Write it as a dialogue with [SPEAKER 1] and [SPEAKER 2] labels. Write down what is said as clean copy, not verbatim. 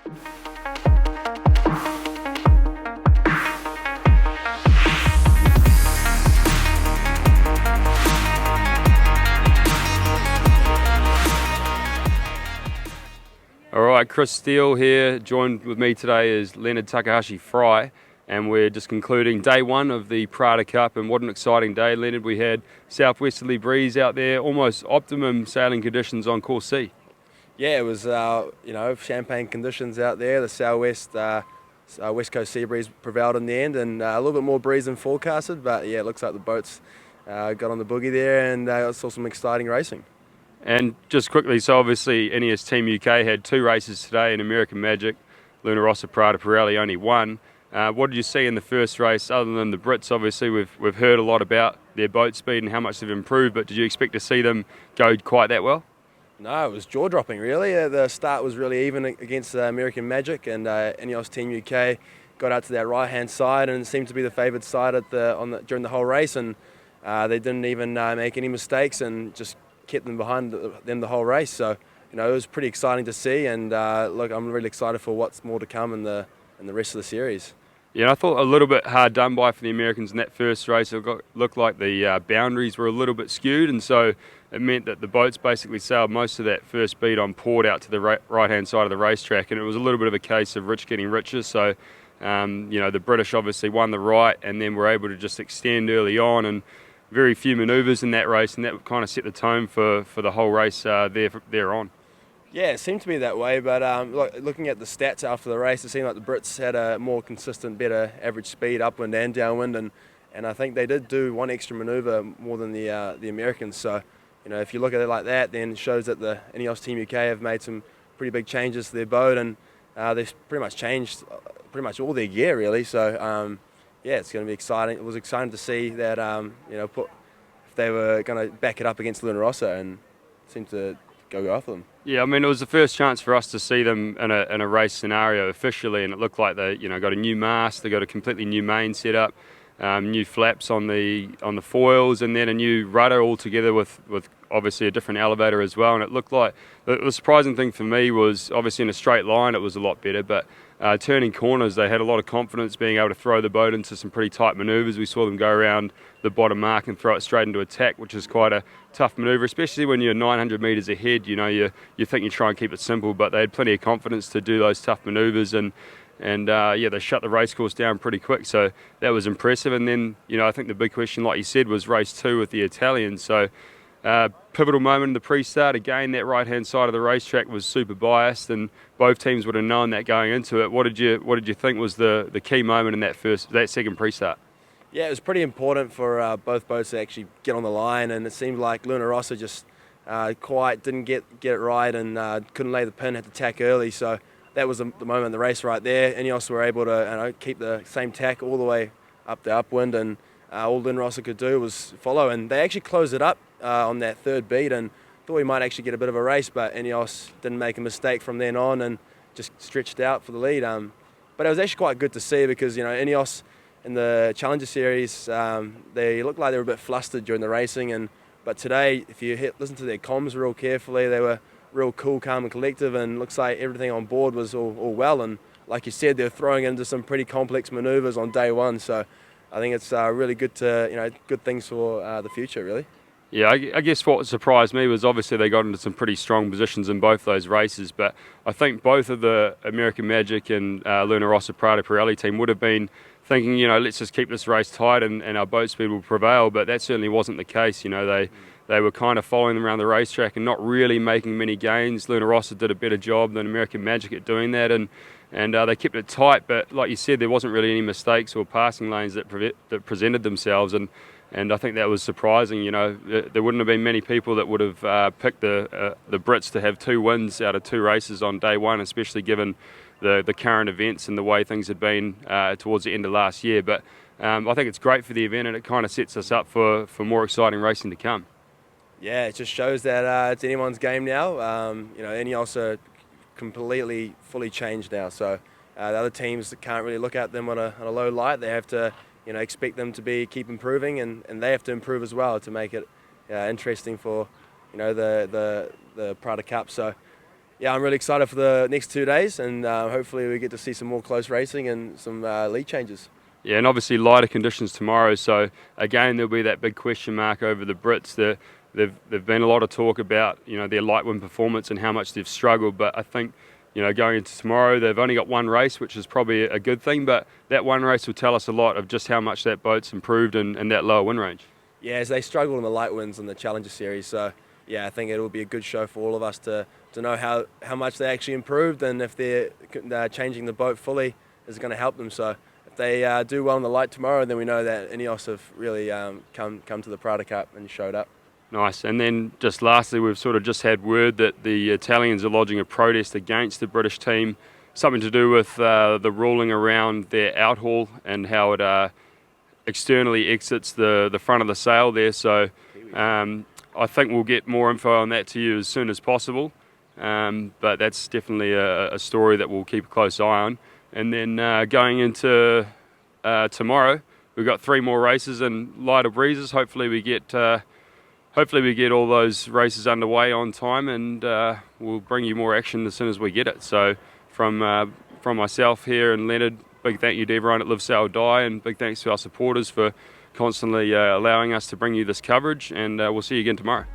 [SPEAKER 1] All right, Chris Steele here. Joined with me today is Leonard Takahashi Fry, and we're just concluding day one of the Prada Cup. And what an exciting day, Leonard. We had southwesterly breeze out there, almost optimum sailing conditions on course C.
[SPEAKER 2] Yeah, it was champagne conditions out there. The southwest west coast sea breeze prevailed in the end, and a little bit more breeze than forecasted. But yeah, it looks like the boats got on the boogie there, and saw some exciting racing.
[SPEAKER 1] And just quickly, so obviously INEOS Team UK had two races today in American Magic. Rossa, Prada, Pirelli only one. What did you see in the first race, other than the Brits? Obviously, we've heard a lot about their boat speed and how much they've improved, but did you expect to see them go quite that well?
[SPEAKER 2] No, it was jaw-dropping, really. The start was really even against American Magic, and INEOS Team UK got out to that right-hand side and seemed to be the favoured side during the whole race, and they didn't even make any mistakes and just kept them behind them the whole race. So, it was pretty exciting to see, and look, I'm really excited for what's more to come in the rest of the series.
[SPEAKER 1] Yeah, I thought a little bit hard done by for the Americans in that first race. It looked like the boundaries were a little bit skewed, and so it meant that the boats basically sailed most of that first beat on port out to the right-hand side of the racetrack, and it was a little bit of a case of rich getting richer. So, the British obviously won the right, and then were able to just extend early on, and very few manoeuvres in that race, and that kind of set the tone for the whole race there on.
[SPEAKER 2] Yeah, it seemed to be that way, but looking at the stats after the race, it seemed like the Brits had a more consistent, better average speed upwind and downwind, and I think they did do one extra manoeuvre more than the Americans. So, if you look at it like that, then it shows that the INEOS Team UK have made some pretty big changes to their boat, and they've pretty much changed pretty much all their gear, really. So, yeah, it's going to be exciting. It was exciting to see that, if they were going to back it up against Leonard Rossa, and seemed to go after them.
[SPEAKER 1] Yeah, I mean, it was the first chance for us to see them in a race scenario officially, and it looked like they, got a new mast, they got a completely new main setup, new flaps on the foils, and then a new rudder altogether with obviously a different elevator as well. And it looked like the surprising thing for me was obviously in a straight line it was a lot better, but turning corners they had a lot of confidence being able to throw the boat into some pretty tight manoeuvres. We saw them go around the bottom mark and throw it straight into attack, which is quite a tough manoeuvre, especially when you're 900 metres ahead. You think you try and keep it simple, but they had plenty of confidence to do those tough manoeuvres, and they shut the racecourse down pretty quick, so that was impressive. And then, I think the big question, like you said, was race two with the Italians. So pivotal moment in the pre-start. Again, that right-hand side of the racetrack was super biased, and both teams would have known that going into it. What did you think was the key moment in that second pre-start?
[SPEAKER 2] Yeah, it was pretty important for both boats to actually get on the line, and it seemed like Leonard Rossa just quite didn't get it right, and couldn't lay the pin, had to tack early. So that was the moment in the race right there. INEOS were able to keep the same tack all the way up the upwind, and all Leonard Rossa could do was follow, and they actually closed it up on that third beat, and thought we might actually get a bit of a race, but INEOS didn't make a mistake from then on and just stretched out for the lead. But it was actually quite good to see, because INEOS in the Challenger Series, they looked like they were a bit flustered during the racing, but today, if you listen to their comms real carefully, they were real cool, calm and collective, and looks like everything on board was all well. And like you said, they're throwing into some pretty complex manoeuvres on day one, so I think it's really good good things for the future, really.
[SPEAKER 1] Yeah, I guess what surprised me was obviously they got into some pretty strong positions in both those races, but I think both of the American Magic and Leonard Rossa Prada Pirelli team would have been thinking, let's just keep this race tight and our boat speed will prevail, but that certainly wasn't the case. They were kind of following them around the racetrack and not really making many gains. Leonard Rossa did a better job than American Magic at doing that, and they kept it tight, but like you said, there wasn't really any mistakes or passing lanes that presented themselves, and I think that was surprising. There wouldn't have been many people that would have picked the Brits to have two wins out of two races on day one, especially given the current events and the way things had been towards the end of last year. But I think it's great for the event, and it kind of sets us up for more exciting racing to come.
[SPEAKER 2] Yeah, it just shows that it's anyone's game now. INEOS are completely, fully changed now. So the other teams can't really look at them on a low light. They have to, expect them to keep improving, and they have to improve as well to make it interesting for, the Prada Cup. So Yeah, I'm really excited for the next 2 days, and hopefully we get to see some more close racing and some lead changes.
[SPEAKER 1] Yeah, and obviously lighter conditions tomorrow, so again there'll be that big question mark over the Brits. There've been a lot of talk about, you know, their light wind performance and how much they've struggled, but I think, you know, going into tomorrow they've only got one race, which is probably a good thing, but that one race will tell us a lot of just how much that boat's improved in that lower wind range.
[SPEAKER 2] Yeah, as they struggled in the light winds in the Challenger Series, so yeah, I think it'll be a good show for all of us to know how much they actually improved, and if they're changing the boat fully is going to help them. So if they do well in the light tomorrow, then we know that INEOS have really come to the Prada Cup and showed up.
[SPEAKER 1] Nice. And then just lastly, we've sort of just had word that the Italians are lodging a protest against the British team, something to do with the ruling around their outhaul and how it externally exits the front of the sail there. So I think we'll get more info on that to you as soon as possible. But that's definitely a story that we'll keep a close eye on. And then going into tomorrow, we've got 3 more races and lighter breezes. Hopefully we get all those races underway on time, and we'll bring you more action as soon as we get it. So from myself here and Leonard, big thank you to everyone at Live Sail Die, and big thanks to our supporters for constantly allowing us to bring you this coverage, and we'll see you again tomorrow.